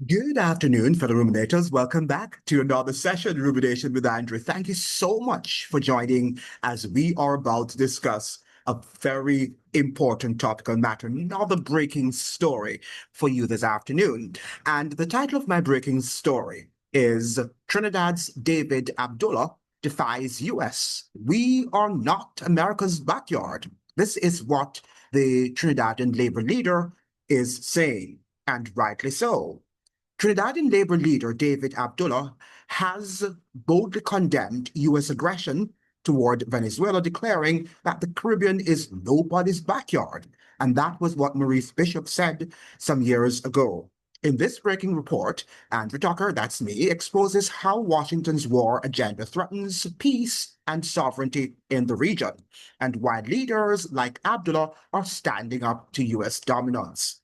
Good afternoon, fellow ruminators. Welcome back to another session, Rumination with Andrew. Thank you so much for joining as we are about to discuss a very important topical matter, another breaking story for you this afternoon. And the title of my breaking story is Trinidad's David Abdulah defies U.S. We are not America's backyard. This is what the Trinidadian labor leader is saying, and rightly so. Trinidadian labor leader David Abdulah has boldly condemned U.S. aggression toward Venezuela, declaring that the Caribbean is nobody's backyard. And that was what Maurice Bishop said some years ago. In this breaking report, Andrew Tucker, that's me, exposes how Washington's war agenda threatens peace and sovereignty in the region, and why leaders like Abdullah are standing up to U.S. dominance.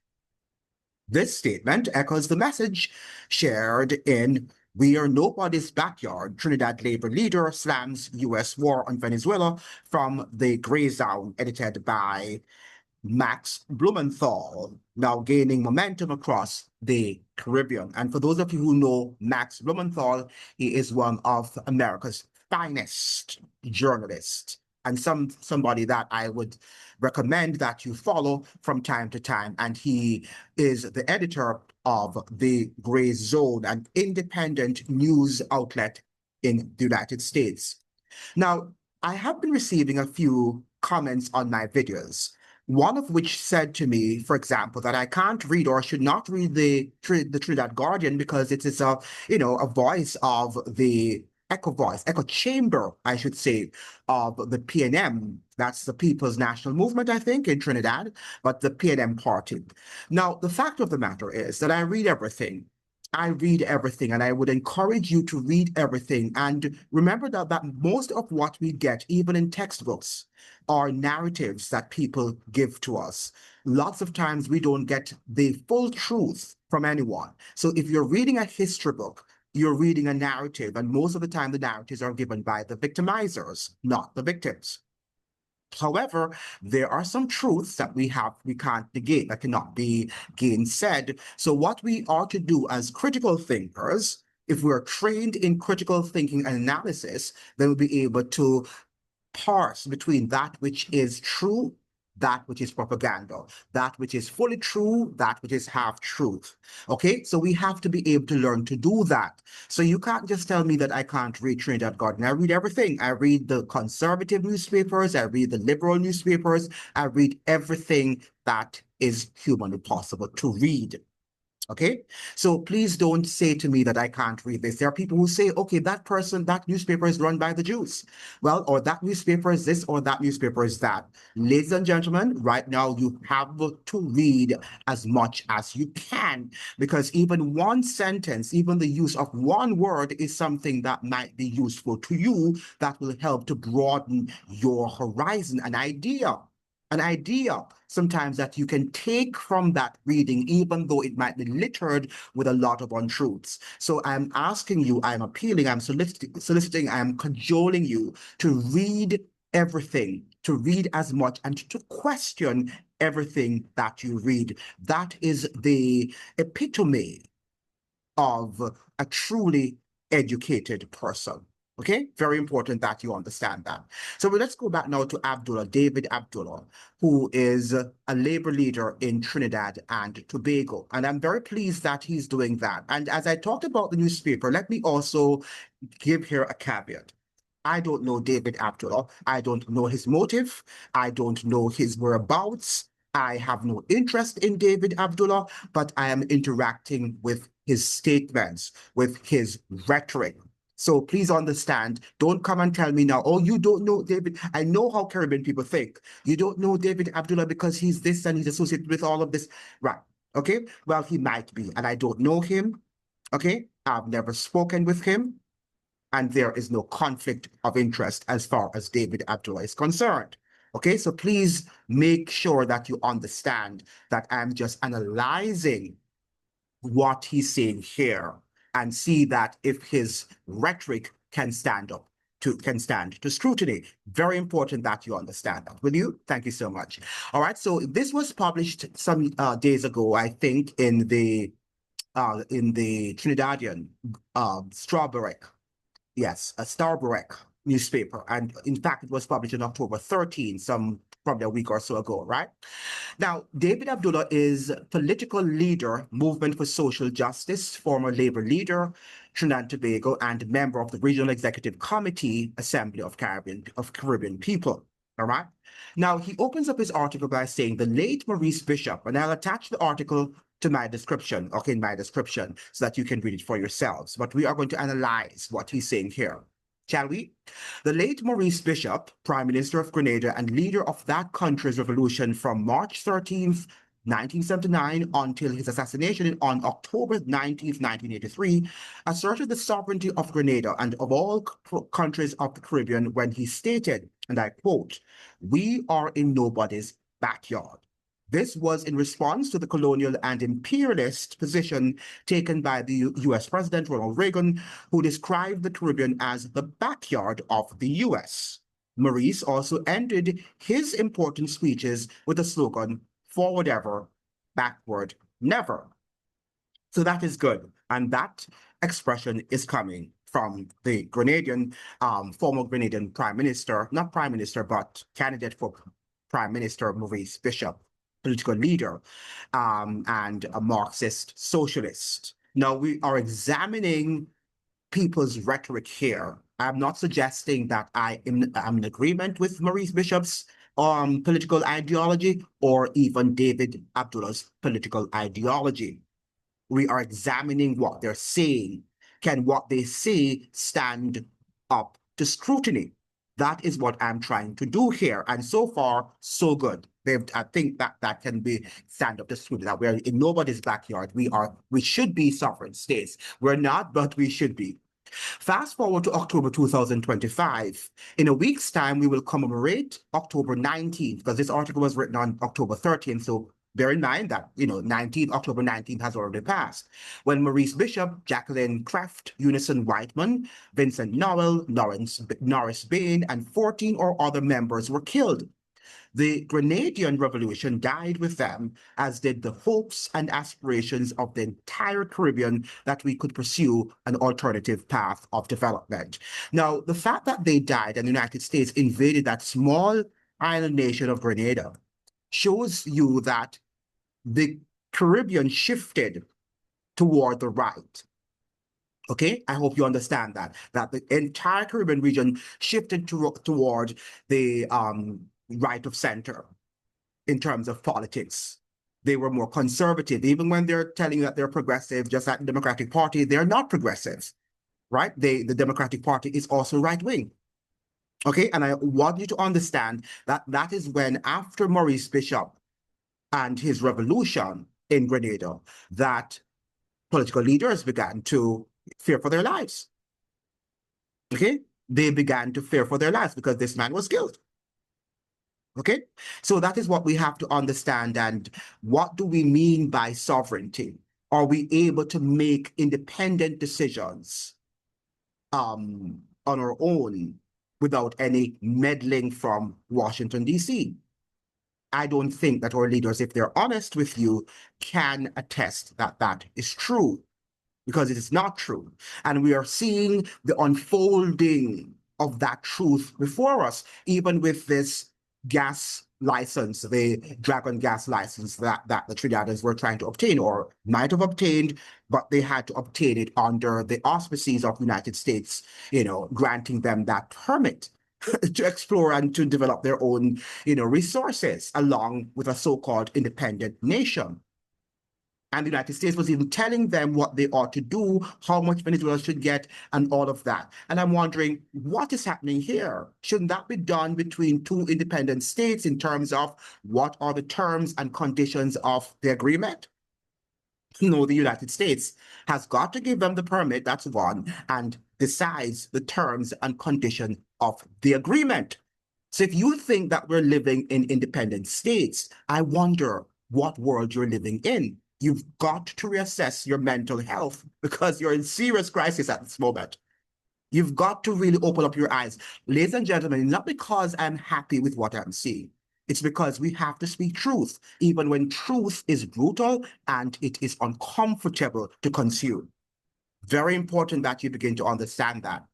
This statement echoes the message shared in We Are Nobody's Backyard. Trinidad labor leader slams U.S. war on Venezuela from the Grayzone, edited by Max Blumenthal, now gaining momentum across the Caribbean. And for those of you who know Max Blumenthal, he is one of America's finest journalists and somebody that I would recommend that you follow from time to time. And he is the editor of the Grayzone, an independent news outlet in the United States. Now, I have been receiving a few comments on my videos, one of which said to me, for example, that I can't read or should not read the Trinidad Guardian because it is a voice of the echo chamber, I should say, of the PNM. That's the People's National Movement, I think, in Trinidad, but the PNM party. Now, the fact of the matter is that I read everything. And I would encourage you to read everything. And remember that most of what we get, even in textbooks, are narratives that people give to us. Lots of times we don't get the full truth from anyone. So if you're reading a history book, you're reading a narrative, and most of the time the narratives are given by the victimizers, not the victims. However, there are some truths that we can't negate, that cannot be gainsaid. So what we are to do as critical thinkers, if we're trained in critical thinking and analysis, then we'll be able to parse between that which is true, that which is propaganda, that which is fully true, that which is half truth. Okay, so we have to be able to learn to do that. So you can't just tell me that I can't read Trinidad Guardian. I read everything. I read the conservative newspapers, I read the liberal newspapers, I read everything that is humanly possible to read. Okay, so please don't say to me that I can't read this. There are people who say, okay, that newspaper is run by the Jews. Well, or that newspaper is this, or that newspaper is that. Ladies and gentlemen, right now you have to read as much as you can, because even one sentence, even the use of one word is something that might be useful to you, that will help to broaden your horizon, an idea sometimes that you can take from that reading, even though it might be littered with a lot of untruths. So I'm asking you, I'm appealing, I'm soliciting, I'm cajoling you to read everything, to read as much, and to question everything that you read. That is the epitome of a truly educated person. Okay, very important that you understand that. So let's go back now to Abdullah, David Abdullah, who is a labor leader in Trinidad and Tobago. And I'm very pleased that he's doing that. And as I talked about the newspaper, let me also give here a caveat. I don't know David Abdullah. I don't know his motive. I don't know his whereabouts. I have no interest in David Abdullah, but I am interacting with his statements, with his rhetoric. So please understand, don't come and tell me now, oh, you don't know David. I know how Caribbean people think. You don't know David Abdullah because he's this and he's associated with all of this. Right. Okay. Well, he might be, and I don't know him. Okay. I've never spoken with him, and there is no conflict of interest as far as David Abdullah is concerned. Okay, so please make sure that you understand that I'm just analyzing what he's saying here and see that if his rhetoric can stand to scrutiny. Very important that you understand that. Will you? Thank you so much. All right, so this was published some days ago, I think, in the in the Trinidadian Strawberry. Yes, a Starbreak newspaper. And in fact, it was published on October 13, probably a week or so ago, right? Now, David Abdulah is political leader, Movement for Social Justice, former labor leader, Trinidad and Tobago, and member of the Regional Executive Committee, Assembly of Caribbean People. All right. Now, he opens up his article by saying the late Maurice Bishop, and I'll attach the article to my description, okay, in my description, so that you can read it for yourselves. But we are going to analyze what he's saying here. Shall we? The late Maurice Bishop, Prime Minister of Grenada and leader of that country's revolution from March 13th, 1979 until his assassination on October 19th, 1983, asserted the sovereignty of Grenada and of all countries of the Caribbean when he stated, and I quote, "We are in nobody's backyard." This was in response to the colonial and imperialist position taken by the U.S. President Ronald Reagan, who described the Caribbean as the backyard of the U.S. Maurice also ended his important speeches with the slogan, "Forward ever, backward never." So that is good. And that expression is coming from the Grenadian, former Grenadian Prime Minister, not Prime Minister, but candidate for Prime Minister Maurice Bishop, political leader, and a Marxist socialist. Now, we are examining people's rhetoric here. I'm not suggesting that I'm in agreement with Maurice Bishop's political ideology or even David Abdullah's political ideology. We are examining what they're saying. Can what they say stand up to scrutiny? That is what I'm trying to do here. And so far, so good. I think that can be stand up to scrutiny, that we're in nobody's backyard. We should be sovereign states. We're not, but we should be. Fast forward to October 2025. In a week's time, we will commemorate October 19th, because this article was written on October 13th. So bear in mind that, October 19th has already passed, when Maurice Bishop, Jacqueline Kraft, Unison Whiteman, Vincent Nowell, Norris Bain, and 14 or other members were killed. The Grenadian Revolution died with them, as did the hopes and aspirations of the entire Caribbean that we could pursue an alternative path of development. Now, the fact that they died and the United States invaded that small island nation of Grenada shows you that the Caribbean shifted toward the right. Okay, I hope you understand that the entire Caribbean region shifted toward the right of center in terms of politics. They were more conservative, even when they're telling you that they're progressive, just like the Democratic Party, they're not progressive, right? The Democratic Party is also right-wing. Okay, and I want you to understand that that is when, after Maurice Bishop and his revolution in Grenada, that political leaders began to fear for their lives. Okay, they began to fear for their lives because this man was killed. Okay, so that is what we have to understand. And what do we mean by sovereignty? Are we able to make independent decisions on our own without any meddling from Washington, D.C.? I don't think that our leaders, if they're honest with you, can attest that that is true, because it is not true. And we are seeing the unfolding of that truth before us, even with this gas license, the Dragon gas license that the Trinidadians were trying to obtain, or might have obtained, but they had to obtain it under the auspices of the United States, granting them that permit to explore and to develop their own, resources, along with a so-called independent nation. And the United States was even telling them what they ought to do, how much Venezuela should get, and all of that. And I'm wondering, what is happening here? Shouldn't that be done between two independent states in terms of what are the terms and conditions of the agreement? The United States has got to give them the permit, that's one, and decides the terms and condition of the agreement. So if you think that we're living in independent states, I wonder what world you're living in. You've got to reassess your mental health, because you're in serious crisis at this moment. You've got to really open up your eyes. Ladies and gentlemen, not because I'm happy with what I'm seeing. It's because we have to speak truth, even when truth is brutal and it is uncomfortable to consume. Very important that you begin to understand that.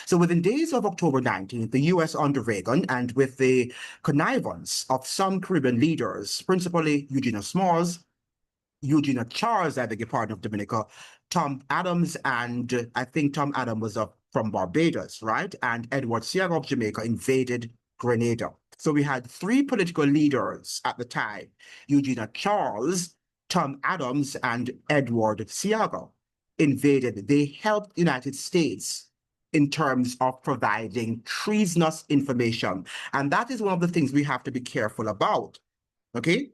So within days of October 19th, the U.S. under Reagan and with the connivance of some Caribbean leaders, principally Eugenia Charles, I beg your pardon, of Dominica, Tom Adams, and I think Tom Adams was from Barbados, right? And Edward Seaga of Jamaica invaded Grenada. So we had three political leaders at the time, Eugenia Charles, Tom Adams, and Edward Seaga invaded. They helped the United States in terms of providing treasonous information. And that is one of the things we have to be careful about, okay?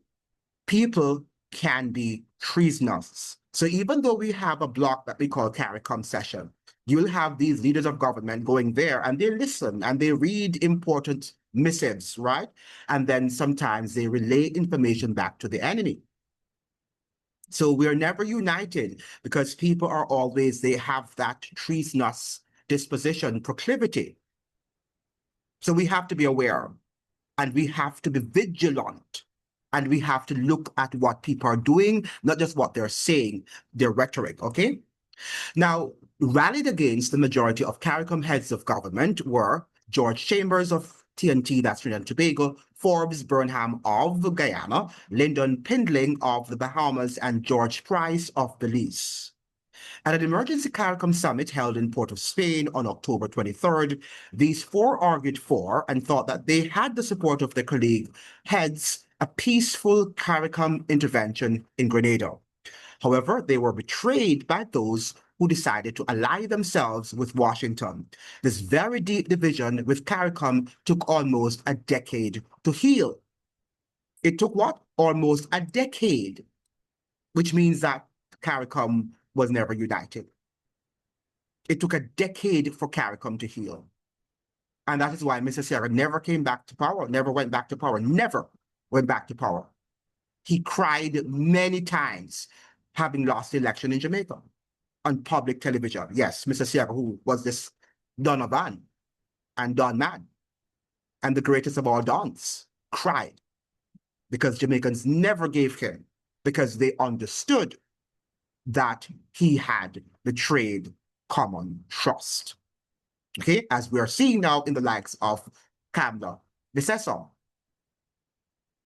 People can be treasonous. So even though we have a block that we call CARICOM session, you'll have these leaders of government going there and they listen and they read important missives, right? And then sometimes they relay information back to the enemy. So we're never united because people are always, they have that treasonous disposition, proclivity. So we have to be aware and we have to be vigilant and we have to look at what people are doing, not just what they're saying, their rhetoric, okay? Now, rallied against the majority of CARICOM heads of government were George Chambers of TNT, that's Trinidad and Tobago, Forbes Burnham of Guyana, Lyndon Pindling of the Bahamas, and George Price of Belize. At an emergency CARICOM summit held in Port of Spain on October 23rd, these four argued for and thought that they had the support of their colleague heads a peaceful CARICOM intervention in Grenada. However, they were betrayed by those who decided to ally themselves with Washington. This very deep division with CARICOM took almost a decade to heal. It took what? Almost a decade, which means that CARICOM was never united. It took a decade for CARICOM to heal. And that is why Mr. Sierra never came back to power, never went back to power, never went back to power. He cried many times, having lost the election in Jamaica on public television. Yes, Mr. Sierra, who was this Donovan and Don Man, and the greatest of all Dons, cried because Jamaicans never gave him, because they understood that he had betrayed common trust. Okay, as we are seeing now in the likes of Kamla Vicessa.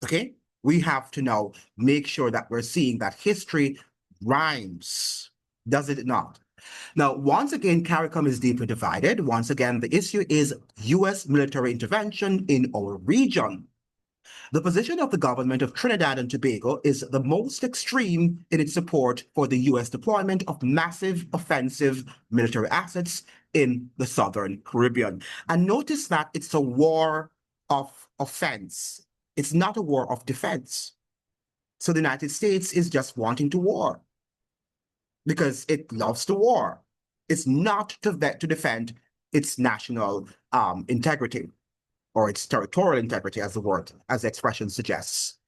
Okay, we have to now make sure that we're seeing that history rhymes, does it not? Now, once again, CARICOM is deeply divided. Once again, the issue is U.S. military intervention in our region. The position of the government of Trinidad and Tobago is the most extreme in its support for the U.S. deployment of massive offensive military assets in the Southern Caribbean. And notice that it's a war of offense. It's not a war of defense. So the United States is just wanting to war because it loves to war. It's not to defend its national integrity or its territorial integrity, as the expression suggests.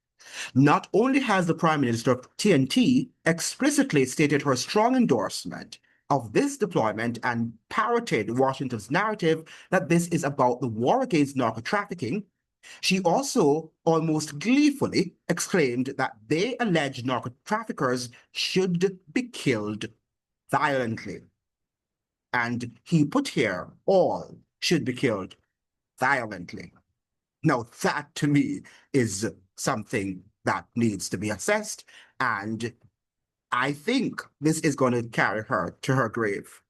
Not only has the Prime Minister of TNT explicitly stated her strong endorsement of this deployment and parroted Washington's narrative that this is about the war against narco-trafficking, she also almost gleefully exclaimed that they alleged narco-traffickers should be killed violently. And he put here, all should be killed violently. Now, that to me is something that needs to be assessed, and I think this is going to carry her to her grave.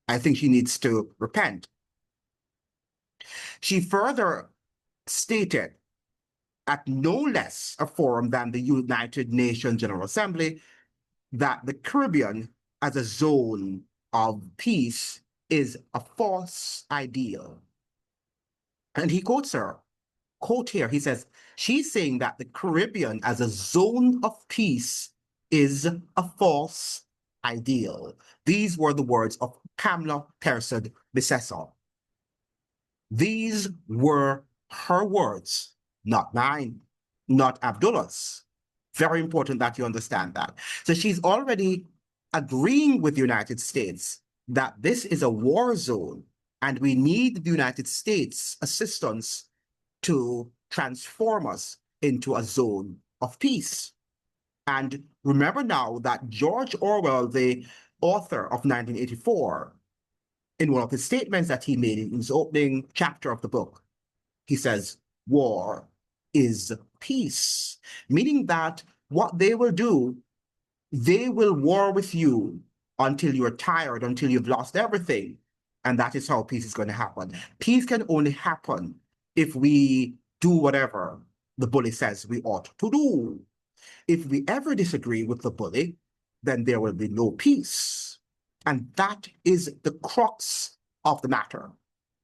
I think she needs to repent. She further stated at no less a forum than the United Nations General Assembly that the Caribbean as a zone of peace is a false ideal. And he quotes her, quote here, he says, she's saying that the Caribbean as a zone of peace is a false ideal. These were the words of Kamla Vicessa. These were her words, not mine, not Abdullah's. Very important that you understand that. So she's already agreeing with the United States that this is a war zone and we need the United States assistance to transform us into a zone of peace. And remember now that George Orwell, the author of 1984, in one of his statements that he made in his opening chapter of the book, he says, war is peace, meaning that what they will do, they will war with you until you're tired, until you've lost everything. And that is how peace is going to happen. Peace can only happen if we do whatever the bully says we ought to do. If we ever disagree with the bully, then there will be no peace. And that is the crux of the matter.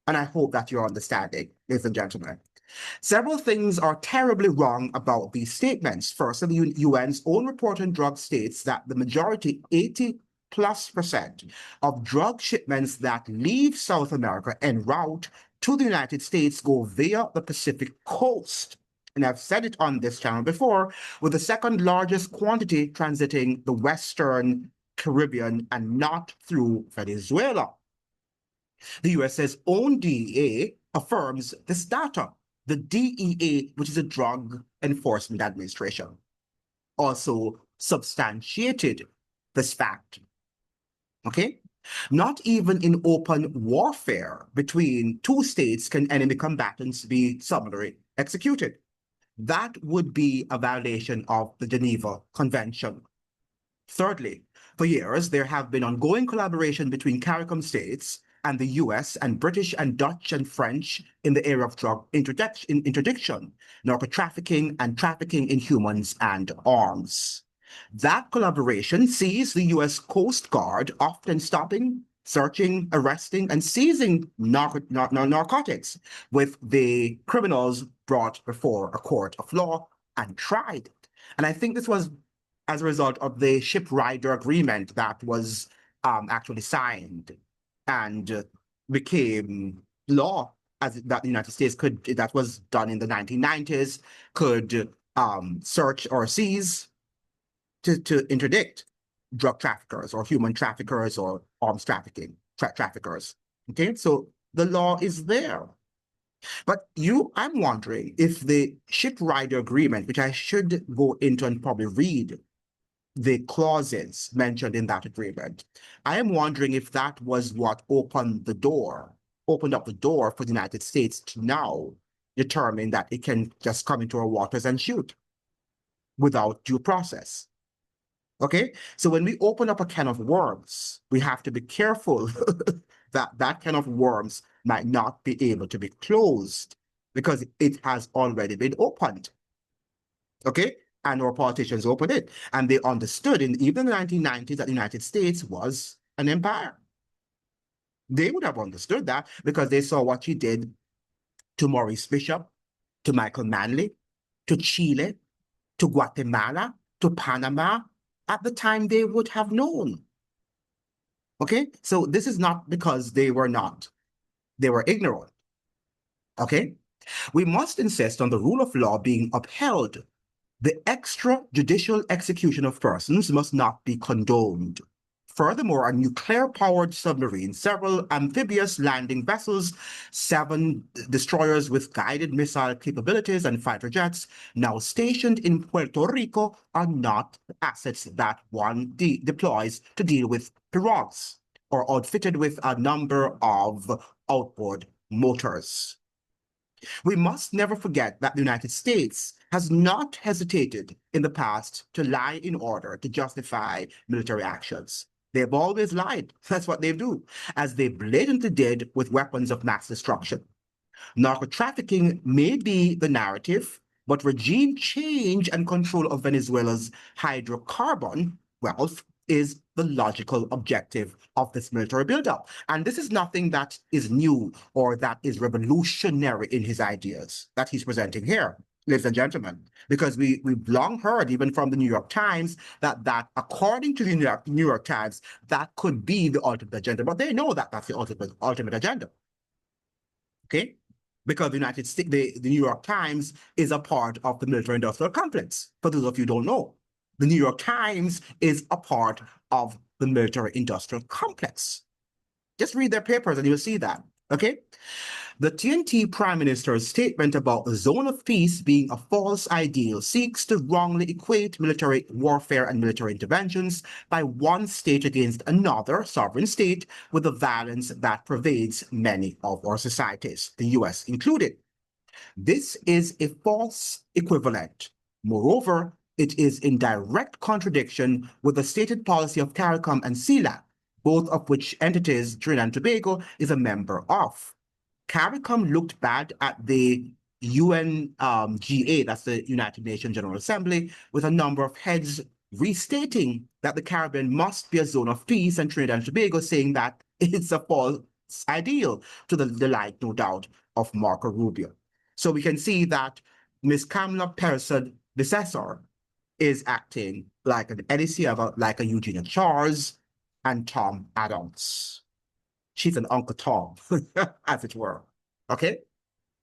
And I hope that you're understanding, ladies and gentlemen. Several things are terribly wrong about these statements. First, the UN's own report on drugs states that the majority, 80+% of drug shipments that leave South America en route to the United States go via the Pacific coast. And I've said it on this channel before, with the second largest quantity transiting the Western Caribbean and not through Venezuela. The US's own DEA affirms this data. The DEA, which is a Drug Enforcement Administration, also substantiated this fact. Okay? Not even in open warfare between two states can enemy combatants be summarily executed. That would be a violation of the Geneva Convention. Thirdly, for years, there have been ongoing collaboration between CARICOM states and the US and British and Dutch and French in the area of drug interdiction, narco trafficking, and trafficking in humans and arms. That collaboration sees the US Coast Guard often stopping, searching, arresting, and seizing narcotics, with the criminals brought before a court of law and tried. And I think this was as a result of the ship rider agreement that was actually signed and became law, as that the United States could, that was done in the 1990s, could search or seize to interdict drug traffickers or human traffickers or arms traffickers. Okay, so the law is there. But I'm wondering if the ship rider agreement, which I should go into and probably read the clauses mentioned in that agreement, I am wondering if that was what opened up the door for the United States to now determine that it can just come into our waters and shoot without due process. Okay, so when we open up a can of worms, we have to be careful that that can of worms might not be able to be closed because it has already been opened. Okay, and our politicians opened it, and they understood even in the 1990s that the United States was an empire. They would have understood that because they saw what she did to Maurice Bishop, to Michael Manley, to Chile, to Guatemala, to Panama. At the time, they would have known. Okay, so this is not because they were ignorant. Okay, we must insist on the rule of law being upheld. The extrajudicial execution of persons must not be condoned. Furthermore, a nuclear-powered submarine, several amphibious landing vessels, 7 destroyers with guided missile capabilities, and fighter jets now stationed in Puerto Rico are not assets that one deploys to deal with pirogues or outfitted with a number of outboard motors. We must never forget that the United States has not hesitated in the past to lie in order to justify military actions. They've always lied. That's what they do, as they blatantly did with weapons of mass destruction. Narco-trafficking may be the narrative, but regime change and control of Venezuela's hydrocarbon wealth is the logical objective of this military buildup. And this is nothing that is new or that is revolutionary in his ideas that he's presenting here, ladies and gentlemen, because we've long heard, even from the New York Times, that according to the New York Times, that could be the ultimate agenda. But they know that that's the ultimate agenda. Okay? Because the United States, the New York Times is a part of the military-industrial complex. For those of you who don't know, the New York Times is a part of the military-industrial complex. Just read their papers and you'll see that. Okay? The TNT Prime Minister's statement about the zone of peace being a false ideal seeks to wrongly equate military warfare and military interventions by one state against another sovereign state with the violence that pervades many of our societies, the U.S. included. This is a false equivalent. Moreover, it is in direct contradiction with the stated policy of CARICOM and CELAC, both of which entities Trinidad and Tobago is a member of. CARICOM looked bad at the UNGA, that's the United Nations General Assembly, with a number of heads restating that the Caribbean must be a zone of peace, and Trinidad and Tobago saying that it's a false ideal, to the delight, no doubt, of Marco Rubio. So we can see that Ms. Kamala Pearson, decessor, is acting like an Eddie Sieva, like a Eugenia Charles, and Tom Adams. She's an Uncle Tom, as it were, okay?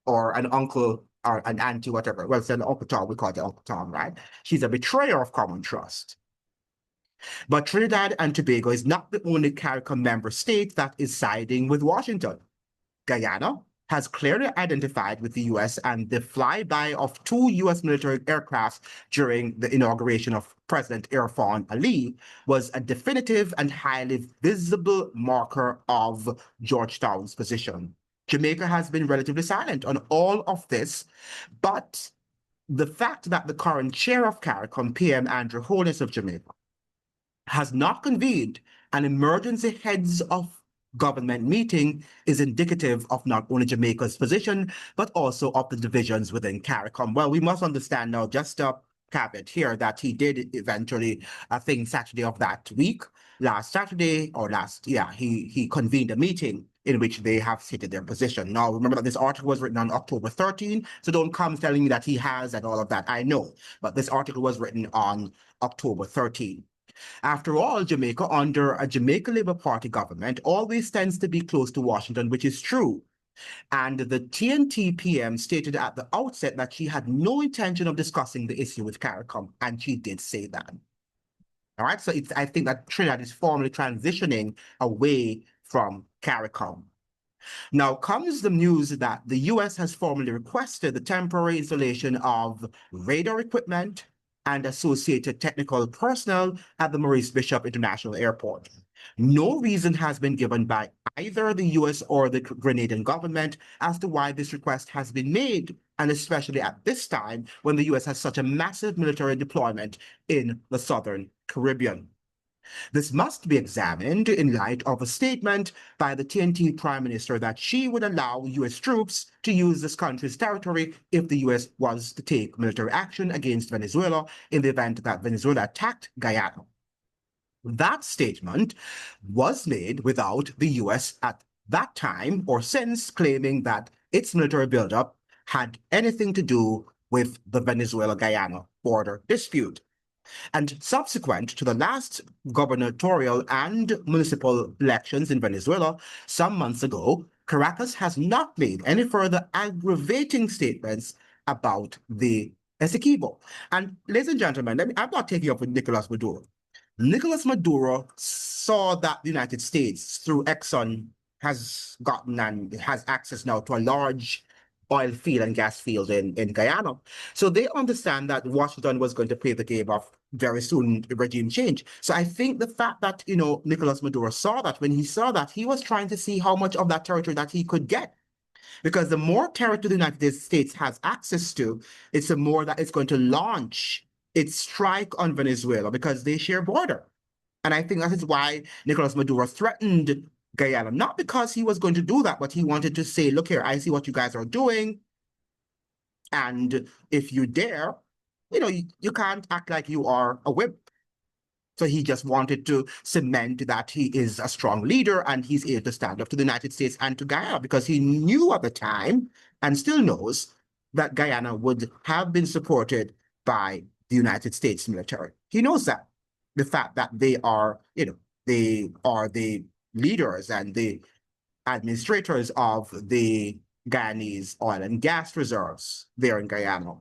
Or an uncle or an auntie, whatever. Well, it's an Uncle Tom, we call it Uncle Tom, right? She's a betrayer of common trust. But Trinidad and Tobago is not the only CARICOM member state that is siding with Washington. Guyana has clearly identified with the U.S., and the flyby of two U.S. military aircraft during the inauguration of President Irfan Ali was a definitive and highly visible marker of Georgetown's position. Jamaica has been relatively silent on all of this, but the fact that the current chair of CARICOM, PM Andrew Holness of Jamaica, has not convened an emergency heads of government meeting is indicative of not only Jamaica's position, but also of the divisions within CARICOM. Well, we must understand now, just a caveat here, that he did eventually, I think Saturday of that week, last Saturday, or he convened a meeting in which they have stated their position. Now, remember that this article was written on October 13, so don't come telling me that he has and all of that. I know, but this article was written on October 13. After all, Jamaica, under a Jamaica Labour Party government, always tends to be close to Washington, which is true. And the TNT PM stated at the outset that she had no intention of discussing the issue with CARICOM, and she did say that. All right, so I think that Trinidad is formally transitioning away from CARICOM. Now comes the news that the U.S. has formally requested the temporary installation of radar equipment and associated technical personnel at the Maurice Bishop International Airport. No reason has been given by either the U.S. or the Grenadian government as to why this request has been made, and especially at this time when the U.S. has such a massive military deployment in the Southern Caribbean. This must be examined in light of a statement by the TNT Prime Minister that she would allow U.S. troops to use this country's territory if the U.S. was to take military action against Venezuela in the event that Venezuela attacked Guyana. That statement was made without the U.S. at that time or since claiming that its military buildup had anything to do with the Venezuela-Guyana border dispute. And subsequent to the last gubernatorial and municipal elections in Venezuela some months ago, Caracas has not made any further aggravating statements about the Essequibo. And ladies and gentlemen, I'm not taking up with Nicolas Maduro. Nicolas Maduro saw that the United States, through Exxon, has gotten and has access now to a large oil field and gas field in Guyana. So they understand that Washington was going to play the game of very soon regime change. So I think the fact that, Nicolas Maduro saw that, when he saw that, he was trying to see how much of that territory that he could get. Because the more territory the United States has access to, it's the more that it's going to launch its strike on Venezuela because they share border. And I think that is why Nicolas Maduro threatened Guyana, not because he was going to do that, but he wanted to say, look here, I see what you guys are doing. And if you dare, you can't act like you are a wimp. So he just wanted to cement that he is a strong leader and he's able to stand up to the United States and to Guyana, because he knew at the time and still knows that Guyana would have been supported by the United States military. He knows that. The fact that they are, they are the leaders and the administrators of the Guyanese oil and gas reserves there in Guyana.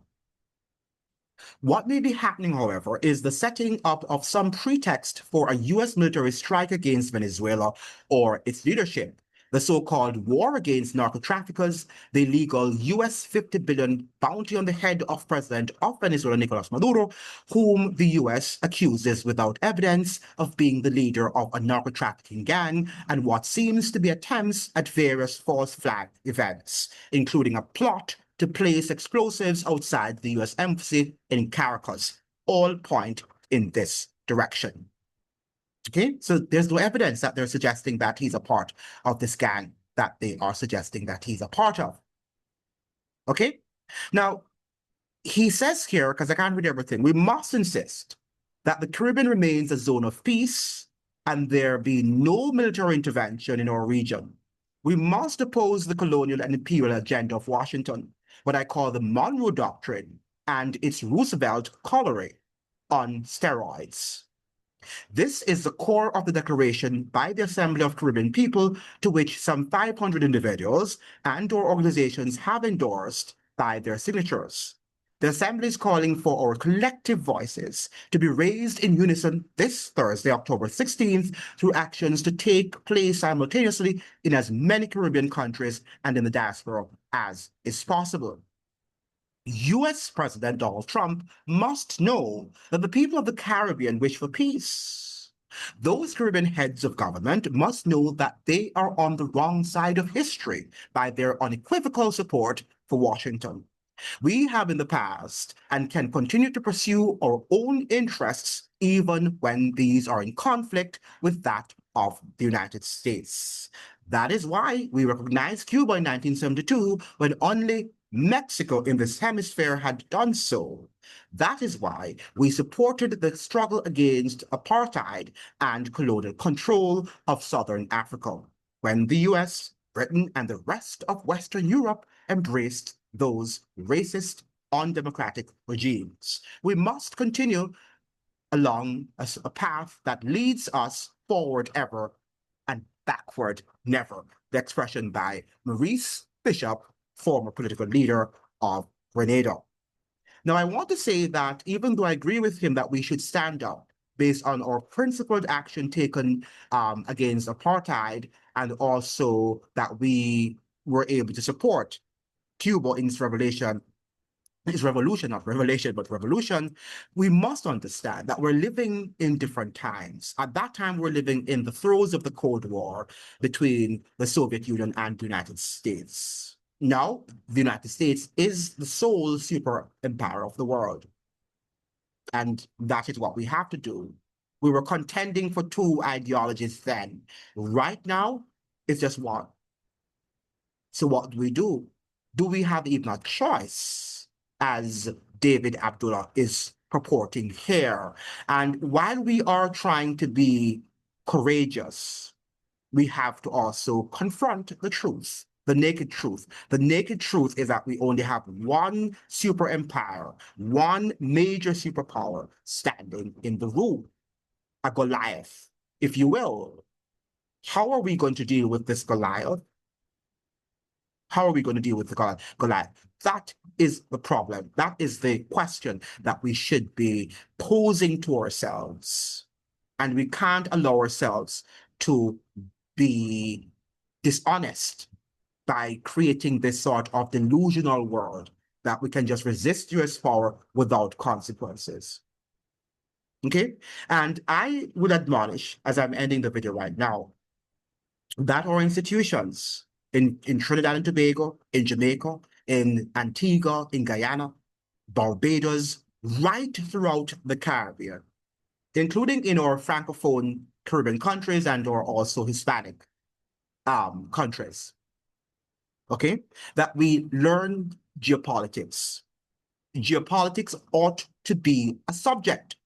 What may be happening, however, is the setting up of some pretext for a U.S. military strike against Venezuela or its leadership. the so-called war against narco-traffickers, the illegal U.S. $50 billion bounty on the head of President of Venezuela, Nicolas Maduro, whom the U.S. accuses without evidence of being the leader of a narco-trafficking gang, and what seems to be attempts at various false flag events, including a plot to place explosives outside the U.S. embassy in Caracas, all point in this direction. Okay, so there's no evidence that they're suggesting that he's a part of this gang that they are suggesting that he's a part of. Okay, now he says here, because I can't read everything, we must insist that the Caribbean remains a zone of peace and there be no military intervention in our region. We must oppose the colonial and imperial agenda of Washington, what I call the Monroe Doctrine and its Roosevelt coloring on steroids. This is the core of the declaration by the Assembly of Caribbean People, to which some 500 individuals and/or organizations have endorsed by their signatures. The Assembly is calling for our collective voices to be raised in unison this Thursday, October 16th, through actions to take place simultaneously in as many Caribbean countries and in the diaspora as is possible. U.S. President Donald Trump must know that the people of the Caribbean wish for peace. Those Caribbean heads of government must know that they are on the wrong side of history by their unequivocal support for Washington. We have in the past and can continue to pursue our own interests even when these are in conflict with that of the United States. That is why we recognized Cuba in 1972 when only Mexico in this hemisphere had done so. That is why we supported the struggle against apartheid and colonial control of Southern Africa, when the US, Britain, and the rest of Western Europe embraced those racist, undemocratic regimes. We must continue along a path that leads us forward ever and backward never. The expression by Maurice Bishop, former political leader of Grenada. Now, I want to say that even though I agree with him that we should stand up based on our principled action taken against apartheid, and also that we were able to support Cuba in its revolution, not revelation, but revolution, we must understand that we're living in different times. At that time, we're living in the throes of the Cold War between the Soviet Union and the United States. Now, the United States is the sole super empire of the world. And that is what we have to do. We were contending for two ideologies then. Right now, it's just one. So what do we do? Do we have even a choice, as David Abdulah is purporting here? And while we are trying to be courageous, we have to also confront the truth, the naked truth. The naked truth is that we only have one super empire, one major superpower standing in the room, a Goliath, if you will. How are we going to deal with this Goliath? How are we going to deal with the Goliath? That is the problem. That is the question that we should be posing to ourselves. And we can't allow ourselves to be dishonest by creating this sort of delusional world that we can just resist US power without consequences. Okay? And I would admonish, as I'm ending the video right now, that our institutions in Trinidad and Tobago, in Jamaica, in Antigua, in Guyana, Barbados, right throughout the Caribbean, including in our Francophone Caribbean countries and or also Hispanic countries, okay, that we learn geopolitics. Geopolitics ought to be a subject,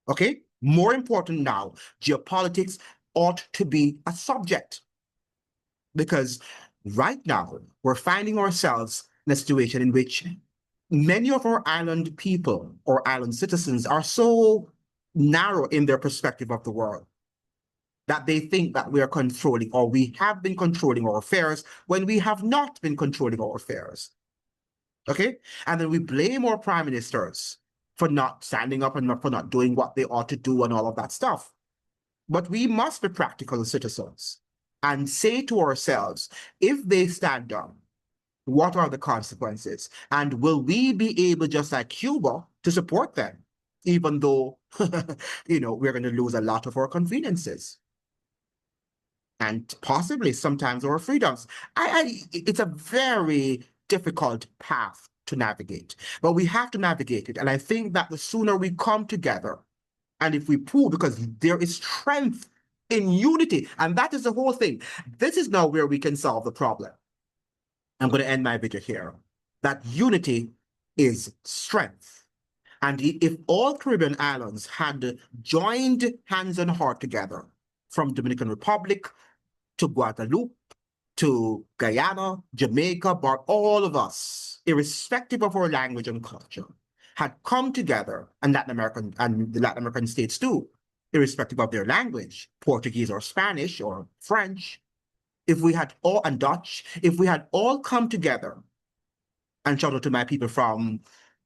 okay? More important now, geopolitics ought to be a subject, because right now we're finding ourselves in a situation in which many of our island people or island citizens are so narrow in their perspective of the world that they think that we are controlling, or we have been controlling our affairs when we have not been controlling our affairs. Okay? And then we blame our prime ministers for not standing up and for not doing what they ought to do and all of that stuff. But we must be practical citizens. and say to ourselves, if they stand up, what are the consequences? And will we be able, just like Cuba, to support them, even though, we're going to lose a lot of our conveniences and possibly sometimes our freedoms? It's a very difficult path to navigate, but we have to navigate it. And I think that the sooner we come together, and if we pull, because there is strength in unity, and that is the whole thing. This is now where we can solve the problem. I'm going to end my video here. That unity is strength. And if all Caribbean islands had joined hands and heart together, from Dominican Republic to Guadeloupe to Guyana, Jamaica, but all of us, irrespective of our language and culture, had come together, and the Latin American states too, irrespective of their language, Portuguese or Spanish or French, if we had all, and Dutch, if we had all come together, and shout out to my people from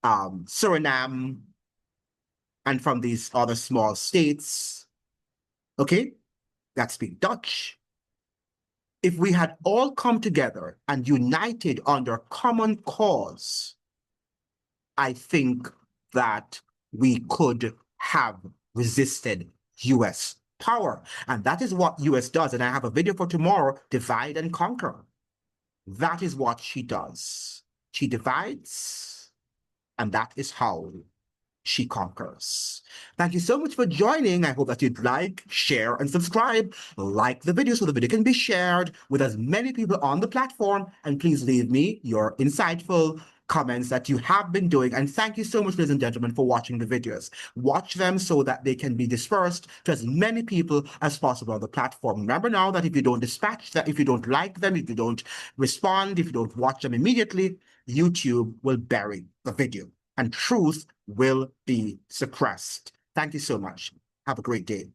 Suriname and from these other small states, okay, that speak Dutch. If we had all come together and united under a common cause, I think that we could have resisted U.S. power. And that is what U.S. does. And I have a video for tomorrow, Divide and Conquer. That is what she does. She divides, and that is how she conquers. Thank you so much for joining. I hope that you'd like, share, and subscribe. Like the video so the video can be shared with as many people on the platform. And please leave me your insightful comments that you have been doing. And thank you so much, ladies and gentlemen, for watching the videos. Watch them so that they can be dispersed to as many people as possible on the platform. Remember now that if you don't dispatch that, if you don't like them, if you don't respond, if you don't watch them immediately, YouTube will bury the video and truth will be suppressed. Thank you so much. Have a great day.